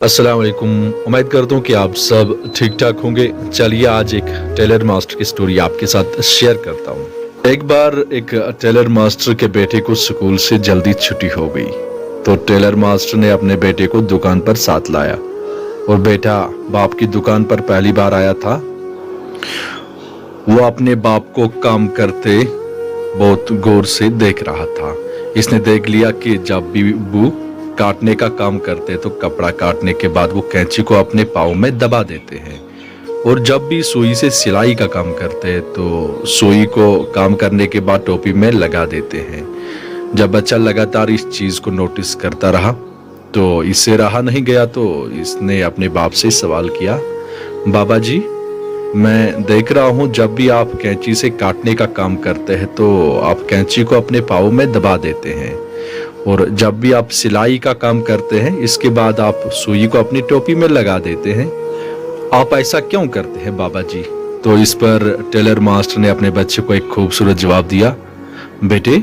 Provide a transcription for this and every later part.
अस्सलाम वालेकुम। उम्मीद करता हूँ कि आप सब ठीक ठाक होंगे। चलिए आज एक टेलर मास्टर की स्टोरी आपके साथ शेयर करता हूँ। एक बार एक टेलर मास्टर के बेटे को स्कूल से जल्दी छुट्टी हो गई, तो टेलर मास्टर ने अपने बेटे को दुकान पर साथ लाया। और बेटा बाप की दुकान पर पहली बार आया था। वो अपने बाप को काम करते बहुत गौर से देख रहा था। इसने देख लिया कि जब भी वो काटने का काम करते तो कपड़ा काटने के बाद वो कैंची को अपने पाँव में दबा देते हैं, और जब भी सुई से सिलाई का काम करते हैं तो सुई को काम करने के बाद टोपी में लगा देते हैं। जब बच्चा लगातार इस चीज को नोटिस करता रहा तो इससे रहा नहीं गया, तो इसने अपने बाप से सवाल किया, बाबा जी मैं देख रहा हूँ जब भी आप कैंची से काटने का काम करते हैं तो आप कैंची को अपने पाँव में दबा देते हैं, और जब भी आप सिलाई का काम करते हैं इसके बाद आप सुई को अपनी टोपी में लगा देते हैं। आप ऐसा क्यों करते हैं बाबा जी? तो इस पर टेलर मास्टर ने अपने बच्चे को एक खूबसूरत जवाब दिया, बेटे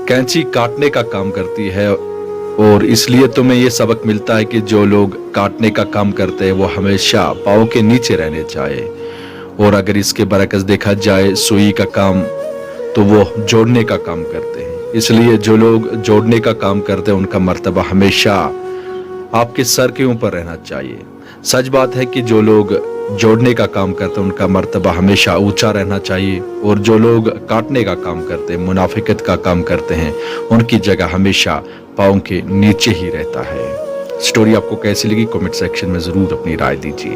कैंची काटने का काम करती है, और इसलिए तुम्हें ये सबक मिलता है कि जो लोग काटने का काम करते हैं वो हमेशा पाँव के नीचे रहने चाहिए, और अगर इसके बरकस देखा जाए सुई का काम तो वो जोड़ने का काम करते हैं। इसलिए जो लोग जोड़ने का काम करते हैं उनका मर्तबा हमेशा आपके सर के ऊपर रहना चाहिए। सच बात है कि जो लोग जोड़ने का काम करते हैं उनका मर्तबा हमेशा ऊंचा रहना चाहिए, और जो लोग काटने का काम करते हैं, मुनाफिकत का काम करते हैं, उनकी जगह हमेशा पाँव के नीचे ही रहता है। स्टोरी आपको कैसी लगी कमेंट सेक्शन में जरूर अपनी राय दीजिए।